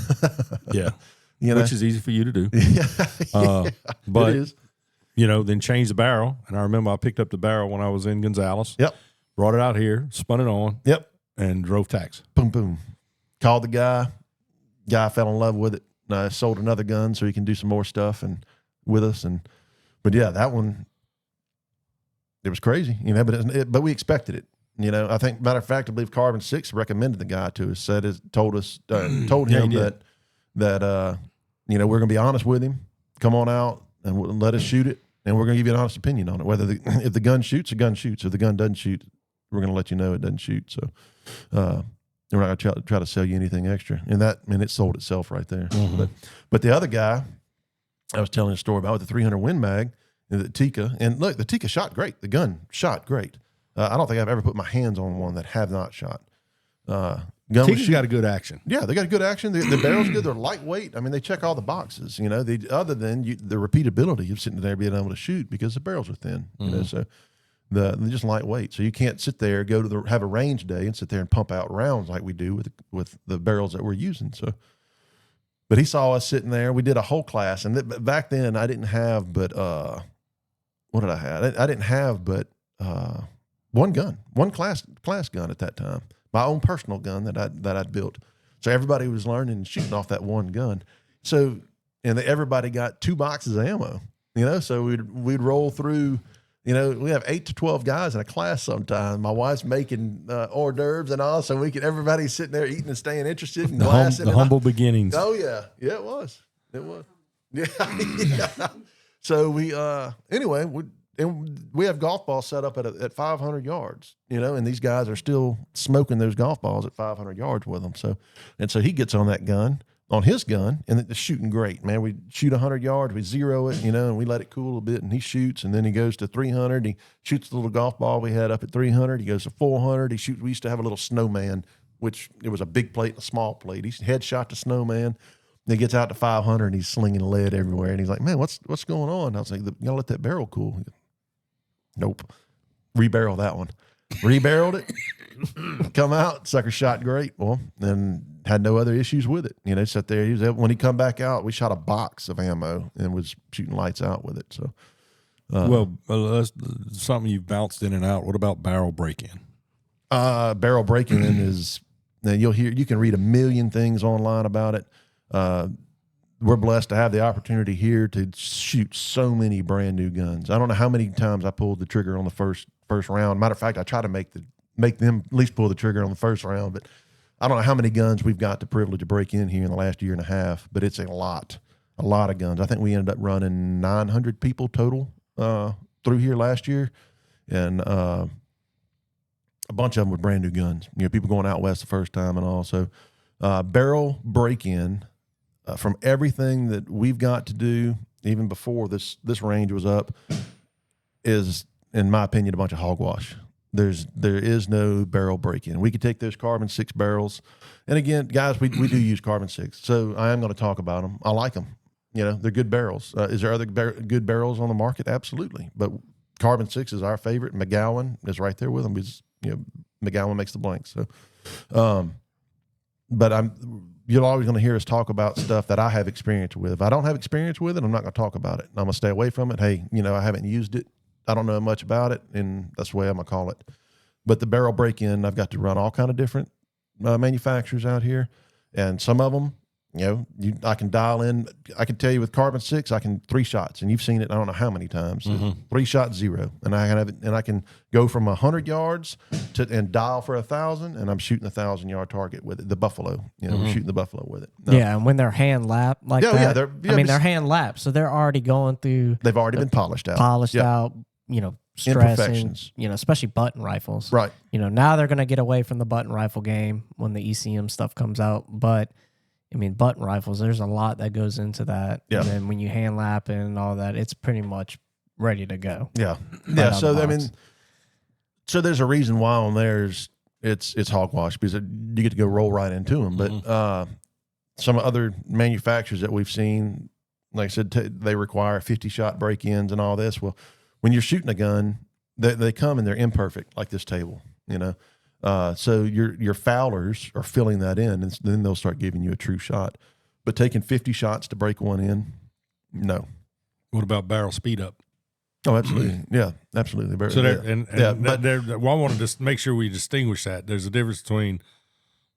yeah. Which is easy for you to do. But it is. Then change the barrel. And I remember I picked up the barrel when I was in Gonzales. Yep. Brought it out here, spun it on. Yep. And drove tax. Boom, boom. Called the guy. Guy fell in love with it. I sold another gun so he can do some more stuff and with us. But yeah, that one, it was crazy, but we expected it. I think, matter of fact, I believe Carbon 6 recommended the guy to us, told him that we're going to be honest with him. Come on out and let us shoot it, and we're going to give you an honest opinion on it. Whether if the gun shoots, the gun shoots. If the gun doesn't shoot, we're going to let you know it doesn't shoot. So we're not going to try to sell you anything extra. And it sold itself right there. Mm-hmm. But the other guy, I was telling a story about with the 300 Win Mag, the Tikka, and look, the Tikka shot great. The gun shot great. I don't think I've ever put my hands on one that have not shot. Tikka's got a good action. Yeah, they got a good action. The barrel's good. They're lightweight. I mean, they check all the boxes. Other than the repeatability of sitting there being able to shoot because the barrels are thin. Mm-hmm. So they're just lightweight. So you can't sit there, have a range day, and sit there and pump out rounds like we do with the barrels that we're using. So, but he saw us sitting there. We did a whole class, and back then I didn't have but what did I have? I didn't have but one gun, one class gun at that time, my own personal gun that I'd built. So everybody was learning and shooting off that one gun. So, and everybody got 2 boxes of ammo, so we'd roll through, we have 8 to 12 guys in a class sometimes. My wife's making hors d'oeuvres and all, so everybody's sitting there eating and staying interested and the humble begiggings. Oh yeah. Yeah, it was. Yeah. Yeah. So we, anyway, we have golf balls set up at 500 yards, and these guys are still smoking those golf balls at 500 yards with them. So he gets on his gun, and it's shooting great, man. We shoot 100 yards, we zero it, and we let it cool a bit, and he shoots, and then he goes to 300. He shoots the little golf ball we had up at 300. He goes to 400. He shoots. We used to have a little snowman, which it was a big plate and a small plate. He headshot the snowman. Then he gets out to 500, and he's slinging lead everywhere. And he's like, man, what's going on? I was like, you gotta let that barrel cool. Nope. Rebarrel that one. Rebarreled it. Come out. Sucker shot great. Well, then had no other issues with it. Sat there. When he come back out, we shot a box of ammo and was shooting lights out with it. So, that's something you've bounced in and out. What about barrel break-in? Barrel break-in is, you can read a million things online about it. We're blessed to have the opportunity here to shoot so many brand new guns. I don't know how many times I pulled the trigger on the first round. Matter of fact, I try to make them at least pull the trigger on the first round, but I don't know how many guns we've got the privilege to break in here in the last year and a half, but it's a lot of guns. I think we ended up running 900 people total through here last year, and a bunch of them with brand new guns. People going out west the first time and all. So barrel break-in, from everything that we've got to do, even before this range was up, is, in my opinion, a bunch of hogwash. There is no barrel break-in. We could take those Carbon 6 barrels, and again, guys, we do use Carbon 6, so I am going to talk about them. I like them. They're good barrels. Is there other good barrels on the market? Absolutely, but Carbon 6 is our favorite. McGowan is right there with them because McGowan makes the blanks. So, but you're always going to hear us talk about stuff that I have experience with. If I don't have experience with it, I'm not going to talk about it. I'm going to stay away from it. Hey, I haven't used it. I don't know much about it, and that's the way I'm going to call it. But the barrel break-in, I've got to run all kind of different manufacturers out here, and some of them, I can dial in. I can tell you with carbon 6, I can 3 shots, and you've seen it. I don't know how many times. 3 shots, 0, and I can have it, and I can go from 100 yards and dial for 1,000, and I'm shooting 1,000-yard target with it. The buffalo, we're shooting the buffalo with it. No. Yeah, and when they're hand lap like that, they're hand lap, so they're already going through. They've already been polished out. Out, stressing, especially button rifles. Right. Now they're going to get away from the button rifle game when the ECM stuff comes out, but. I mean, button rifles, there's a lot that goes into that. Yeah. And then when you hand lap and all that, it's pretty much ready to go. Yeah. Yeah. So, so there's a reason why on theirs it's hogwash, because you get to go roll right into them. But some other manufacturers that we've seen, like I said, they require 50-shot break-ins and all this. Well, when you're shooting a gun, they come and they're imperfect, like this table, So your foulers are filling that in, and then they'll start giving you a true shot. But taking 50 shots to break one in, no. What about barrel speed up? Oh, absolutely. Yeah, absolutely. So I want to just make sure we distinguish that. There's a difference between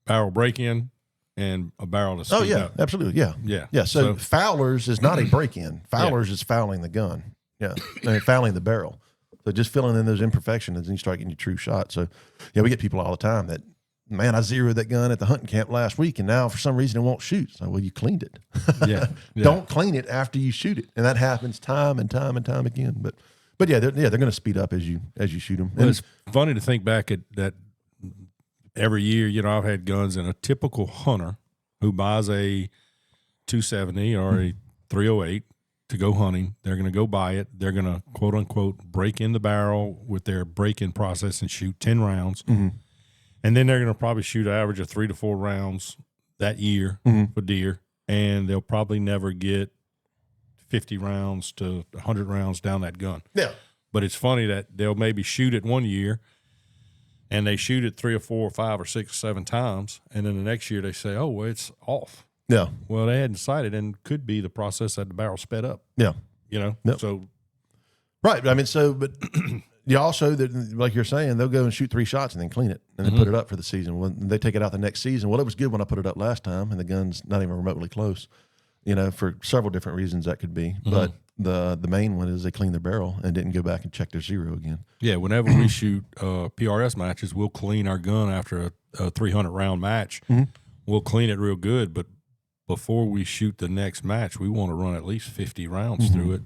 barrel break-in and a barrel to speed up. Oh, yeah, absolutely. Yeah. Yeah. Yeah. So foulers is not a break-in. Foulers is fouling the gun. Yeah. Fouling the barrel. So just filling in those imperfections, and you start getting your true shot. So, we get people all the time that, man, I zeroed that gun at the hunting camp last week, and now for some reason it won't shoot. So, well, you cleaned it. Yeah. Don't clean it after you shoot it, and that happens time and time and time again. But they're going to speed up as you shoot them. Well, it's funny to think back at that. Every year, I've had guns, and a typical hunter who buys a 270 or a 308. To go hunting, they're going to go buy it. They're going to, quote unquote, break in the barrel with their break-in process and shoot 10 rounds. Mm-hmm. And then they're going to probably shoot an average of 3 to 4 rounds that year for deer. And they'll probably never get 50 rounds to 100 rounds down that gun. Yeah. But it's funny that they'll maybe shoot it one year and they shoot it 3 or 4 or 5 or 6 or 7 times. And then the next year they say, oh, well, it's off. Yeah. Well, they hadn't decided, and could be the process that the barrel sped up. Yeah. Yep. So. Right. I mean, but you also, like you're saying, they'll go and shoot 3 shots and then clean it and then put it up for the season. When they take it out the next season, well, it was good when I put it up last time, and the gun's not even remotely close, for several different reasons that could be. But the main one is they cleaned their barrel and didn't go back and check their zero again. Yeah. Whenever we shoot PRS matches, we'll clean our gun after a 300-round match. We'll clean it real good, but before we shoot the next match, we want to run at least 50 rounds through it.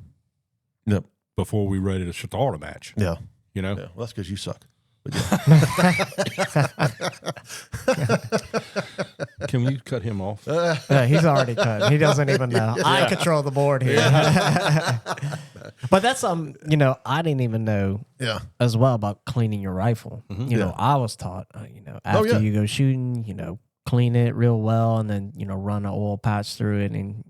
Yep. Before we're ready to start a match. Yeah. Yeah. Well, that's because you suck. Can we cut him off? He's already cut. He doesn't even know. I control the board here. But that's I didn't even know as well about cleaning your rifle. I was taught, after you go shooting, clean it real well, and then run an oil patch through it, and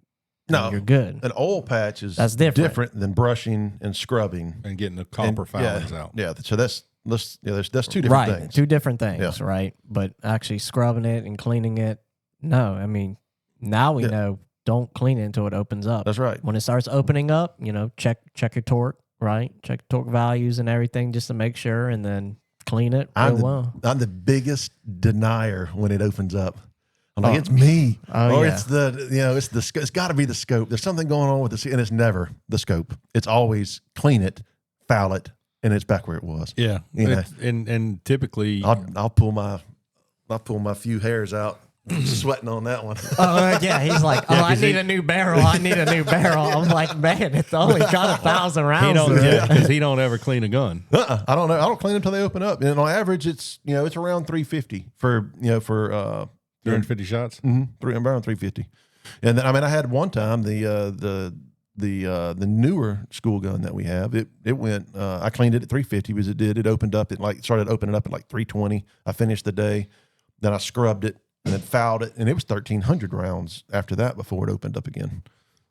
you're good. An oil patch is that's different than brushing and scrubbing and getting the copper foulings out. Yeah, so that's 2 different things. 2 different things, right? But actually scrubbing it and cleaning it, no. I mean, now we know, don't clean it until it opens up. That's right. When it starts opening up, check your torque, right? Check torque values and everything just to make sure, and then clean it real well. I'm the biggest denier when it opens up. I'm like, it's me. It's it's got to be the scope. There's something going on with this, and it's never the scope. It's always clean it, foul it, and it's back where it was. Yeah. And typically I'll pull my few hairs out. Sweating on that one. He's like, I need a new barrel. I need a new barrel. I'm like, man, it's only got 1,000 rounds. Because he don't ever clean a gun. I don't know. I don't clean them until they open up. And on average, it's it's around 350 for 350 shots. Around 350. And then I had one time the newer school gun that we have. It went. I cleaned it at 350 because it opened up. It started opening up at 320. I finished the day. Then I scrubbed it. And then fouled it, and it was 1,300 rounds after that before it opened up again.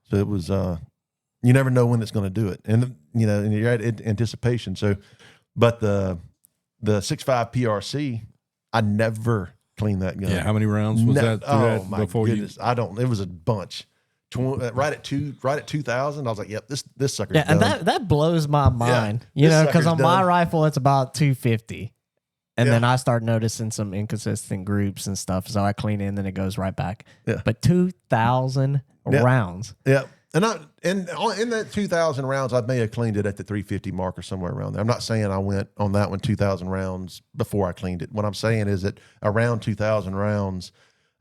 So it was, you never know when it's going to do it, and and you're at anticipation. So, but the 6.5 PRC, I never cleaned that gun. Yeah, how many rounds was that? Oh my goodness, I don't. It was a bunch. Right at 2,000, I was like, "Yep, this sucker's done." And that blows my mind. Because on my rifle, it's about 250. And then I start noticing some inconsistent groups and stuff. So I clean it and then it goes right back. Yeah. But 2,000 rounds. Yeah. And in that 2,000 rounds, I may have cleaned it at the 350 mark or somewhere around there. I'm not saying I went on that one 2,000 rounds before I cleaned it. What I'm saying is that around 2,000 rounds,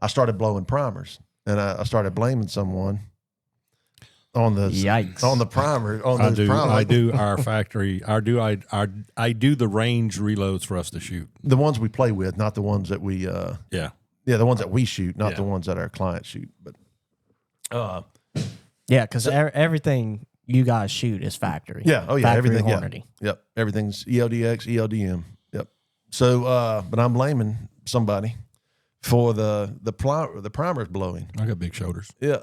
I started blowing primers, and I started blaming someone on the primer. I do our factory. I do the range reloads for us to shoot. The ones we play with, not the ones that we. The ones that we shoot, not the ones that our clients shoot. But. Yeah, because everything you guys shoot is factory. Yeah. Oh, yeah. Factory Everything. Hornady. Yeah. Yep. Everything's ELDX, ELDM. Yep. So, but I'm blaming somebody for the primers blowing. I got big shoulders. Yeah.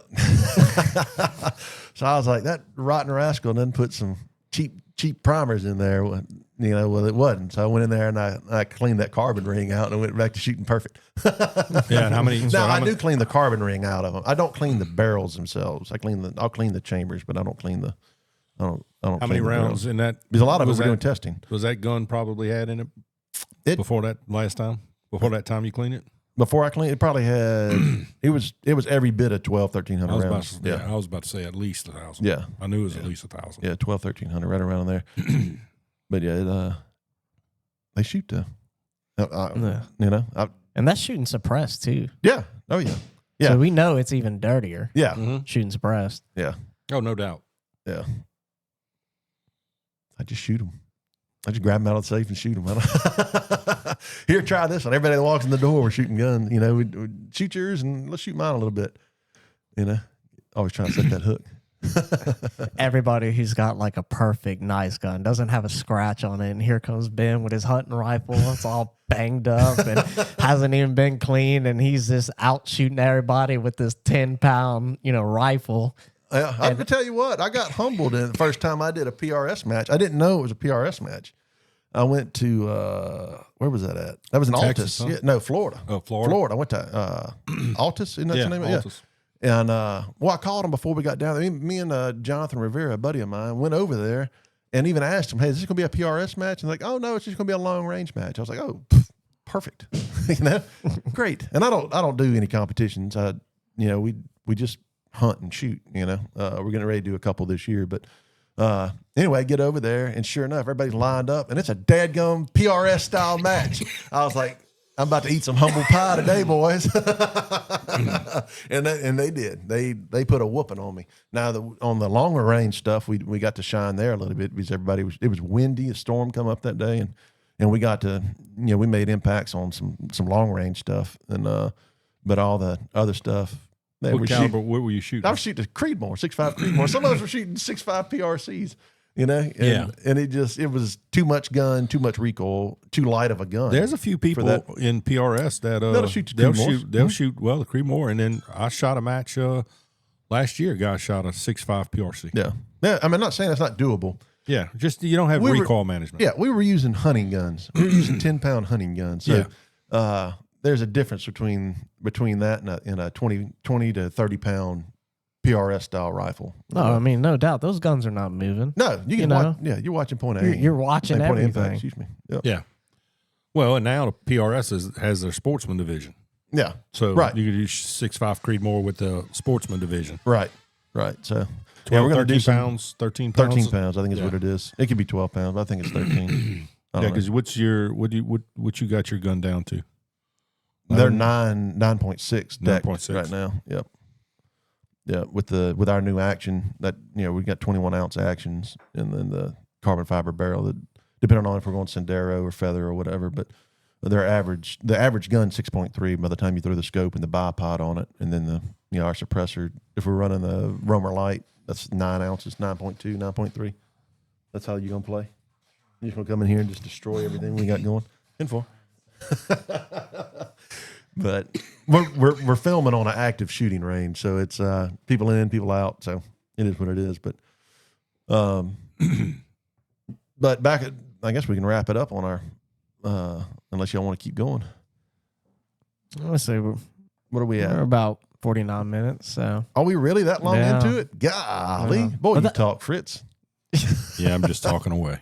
So I was like, that rotten rascal didn't put some cheap primers in there. Well, it wasn't. So I went in there and I cleaned that carbon ring out and went back to shooting perfect. Yeah. And how many? I do clean the carbon ring out of them. I don't clean the barrels themselves. I'll clean the chambers, but I don't clean the. I don't. How many rounds in that? Because a lot of them were doing testing. Was that gun probably had in it before that last time? Before that time you cleaned it? Before I cleaned it, probably had it was every bit of 1,200, 1,300 rounds. I was about to say at least 1,000. Yeah, I knew it was at least 1,000. Yeah, 1,200, 1,300, right around there. But yeah, they shoot though. And that's shooting suppressed too. Yeah. Oh yeah. Yeah. So we know it's even dirtier. Yeah. Shooting suppressed. Yeah. Oh, no doubt. Yeah. I just shoot them. I just grab them out of the safe and shoot them. Here, try this one. Everybody that walks in the door, we're shooting guns. We shoot yours and let's shoot mine a little bit. Always trying to set that hook. Everybody who's got like a perfect nice gun doesn't have a scratch on it, and here comes Ben with his hunting rifle. It's all banged up and hasn't even been cleaned, and he's just out shooting everybody with this 10-pound rifle. Yeah, I can tell you what, I got humbled the first time I did a PRS match. I didn't know it was a PRS match. I went to where was that at? That was in Texas, Altus. huh? Yeah, no, Florida. Oh, Florida. Florida. I went to Altus. Isn't that the name of it? Altus. Yeah. And I called him before we got down there. Me and Jonathan Rivera, a buddy of mine, went over there and even asked him, "Hey, is this going to be a PRS match?" And like, "Oh no, it's just going to be a long range match." I was like, "Oh, perfect, great." And I don't do any competitions. We just hunt and shoot. We're getting ready to do a couple this year, but anyway, get over there and sure enough, everybody's lined up and it's a dadgum PRS style match. I was like, I'm about to eat some humble pie today, boys. and they did. They put a whooping on me. Now on the longer range stuff, we got to shine there a little bit because it was windy. A storm come up that day, and we got to we made impacts on some long range stuff, and but all the other stuff. What caliber? What were you shooting? I was shooting a Creedmoor, 6.5 Creedmoor. Some of us were shooting 6.5 PRCs. And it was too much gun, too much recoil, too light of a gun. There's a few people in PRS that they'll shoot well the Creedmoor, and then I shot a match last year. A guy shot a 6.5 PRC. Yeah. I'm not saying that's not doable. Yeah, just you don't have recoil management. Yeah, we were using hunting guns. We were using 10-pound hunting guns. So there's a difference between that and a 20 to 30-pound PRS style rifle. No, I mean, no doubt those guns are not moving. No, you can watch. Yeah, you're watching point A. You're watching everything. Impact, excuse me. Yep. Yeah. Well, and now the PRS has their sportsman division. Yeah. So you could use 6.5 Creedmoor with the sportsman division. Right. So 12, we're going to do 13 pounds. 13 pounds, I think is what it is. It could be 12 pounds, but I think it's 13. Because what you got your gun down to? They're 9.6 deck 9.6 right now. Yep. Yeah, with our new action that we got 21 ounce actions, and then the carbon fiber barrel that depending on if we're going Sendero or Feather or whatever, but the average gun 6.3 by the time you throw the scope and the bipod on it, and then our suppressor. If we're running the Roamer Light, that's 9 ounces, 9.2, 9.3. That's how you gonna play. You just gonna come in here and just destroy everything we got going. In for. But we're filming on an active shooting range, so it's people in, people out. So it is what it is. But but back at, I guess we can wrap it up on our unless y'all want to keep going. Let's see. What are we at? We're about 49 minutes. So are we really that long into it? Golly, boy, you talk, Fritz. Yeah, I'm just talking away.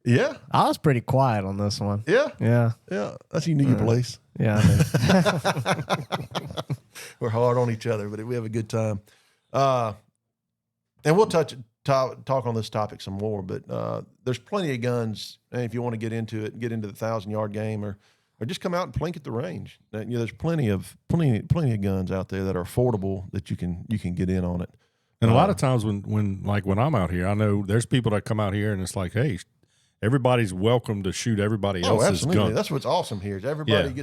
Yeah. I was pretty quiet on this one. Yeah. Yeah. Yeah. That's you knew your place. Yeah. We're hard on each other, but we have a good time. And we'll talk on this topic some more, but there's plenty of guns. And if you want to get into it, get into the 1,000-yard game, or just come out and plink at the range. There's plenty of guns out there that are affordable that you can get in on it. And a lot of times when I'm out here, I know there's people that come out here and it's like, hey, everybody's welcome to shoot everybody else's gun. That's what's awesome here. Is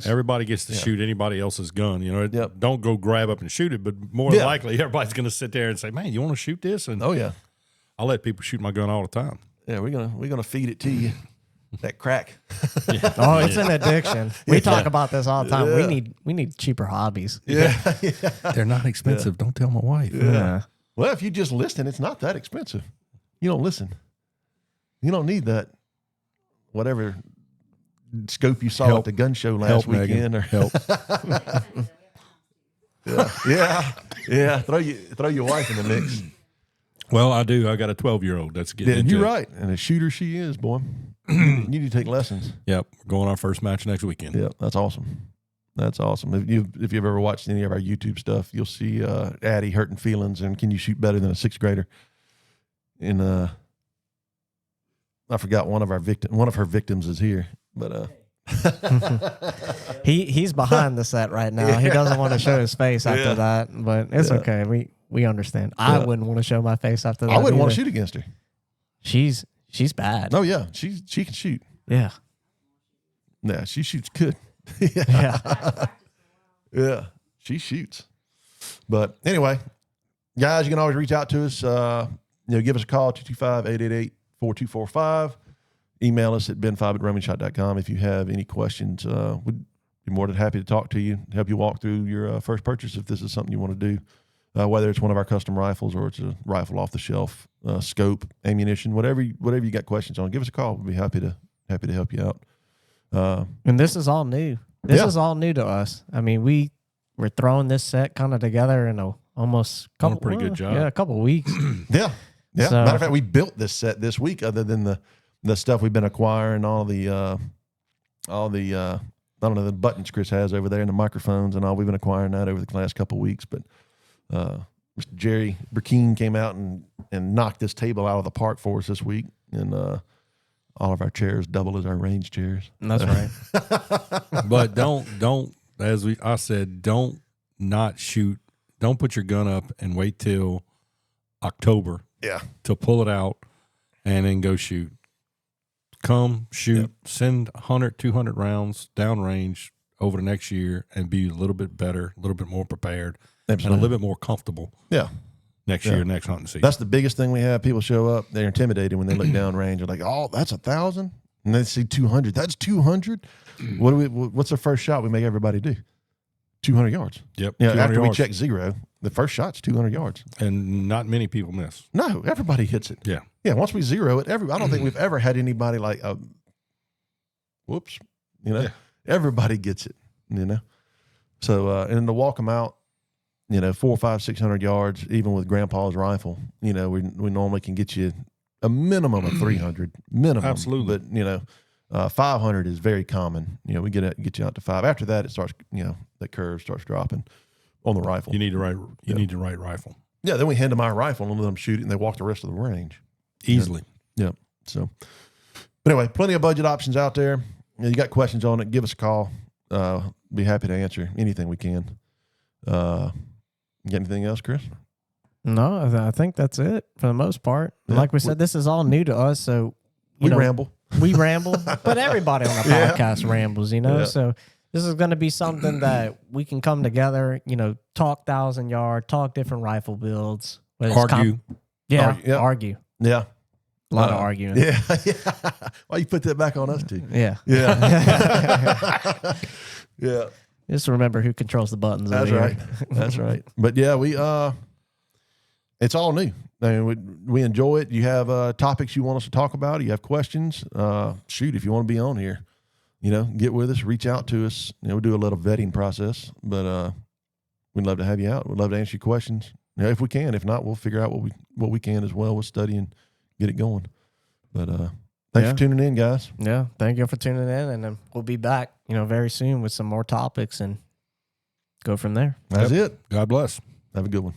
everybody gets to shoot anybody else's gun. Don't go grab up and shoot it, but more than likely everybody's going to sit there and say, "Man, you want to shoot this?" And I let people shoot my gun all the time. Yeah, we're gonna feed it to you. That crack. Oh, it's an addiction. We talk about this all the time. Yeah. We need cheaper hobbies. Yeah. They're not expensive. Don't tell my wife. Yeah. Well, if you just listen, it's not that expensive. You don't listen. You don't need that. Whatever scope you saw at the gun show last weekend, Megan. or yeah. Throw your wife in the mix. Well, I do. I got a 12-year-old that's getting into you're right, and a shooter she is, boy. You need to take lessons. Yep, we're going our first match next weekend. Yep, that's awesome. That's awesome. If you've ever watched any of our YouTube stuff, you'll see Addie hurting feelings and can you shoot better than a 6th grader? And I forgot one of her victims is here, but he's behind the set right now. He doesn't want to show his face after that, but it's okay. We understand. I wouldn't want to show my face after that. I wouldn't want to shoot against her. She's bad. Oh yeah, she can shoot. Yeah. Yeah, she shoots good. Yeah, she shoots. But anyway, guys, you can always reach out to us. Give us a call, 225-888-4245. Email us at ben5@romanshot.com if you have any questions. We'd be more than happy to talk to you, help you walk through your first purchase if this is something you want to do. Whether it's one of our custom rifles or it's a rifle off the shelf, scope, ammunition, whatever you got questions on, give us a call. We'll be happy to help you out. And this is all new. This is all new to us. I mean, we're throwing this set kind of together in a pretty good job. Yeah, a couple of weeks. Yeah. So, matter of fact, we built this set this week. Other than the stuff we've been acquiring, all the I don't know, the buttons Chris has over there and the microphones and all. We've been acquiring that over the last couple of weeks. But Mr. Jerry Burkeen came out and knocked this table out of the park for us this week, and all of our chairs double as our range chairs. That's right. But don't I said, don't not shoot. Don't put your gun up and wait till October. Yeah. To pull it out and then go shoot. Come shoot, send 100, 200 rounds downrange over the next year and be a little bit better, a little bit more prepared, and a little bit more comfortable. Yeah. Next year, next hunting season. That's the biggest thing we have. People show up, they're intimidated when they look downrange. They're like, "Oh, that's 1,000," and they see 200. That's 200. What's the first shot we make everybody do? 200 yards. Yep. Yeah. After we check zero, the first shot's 200 yards, and not many people miss. No, everybody hits it. Yeah. Yeah. Once we zero it, I don't think we've ever had anybody like, whoops. Everybody gets it. So and then to walk them out. 400, 500, 600 yards, even with Grandpa's rifle, we normally can get you a minimum of 300, minimum. Absolutely. But 500 is very common. We get you out to 5. After that, it starts. The curve starts dropping on the rifle. You need the right rifle. Yeah. Then we hand them our rifle and let them shoot it, and they walk the rest of the range easily. Yeah. So, but anyway, plenty of budget options out there. You got questions on it? Give us a call. Be happy to answer anything we can. Got anything else, Chris? No, I think that's it for the most part. Yeah. Like we said, this is all new to us, so we ramble. We ramble, but everybody on the podcast rambles, Yeah. So this is going to be something that we can come together, talk 1,000-yard, talk different rifle builds, argue. Argue. Yeah. A lot of arguing. Yeah. Why you put that back on us too? Yeah. Yeah. Yeah. Just remember who controls the buttons. That's right. That's right. But yeah, it's all new. I mean, we enjoy it. You have topics you want us to talk about. You have questions. Shoot, if you want to be on here, get with us, reach out to us. We'll do a little vetting process, but we'd love to have you out. We'd love to answer your questions. If we can. If not, we'll figure out what we can as well. We'll study and get it going. But Thanks for tuning in, guys. Yeah, thank you for tuning in, and then we'll be back, very soon with some more topics and go from there. That's it. God bless. Have a good one.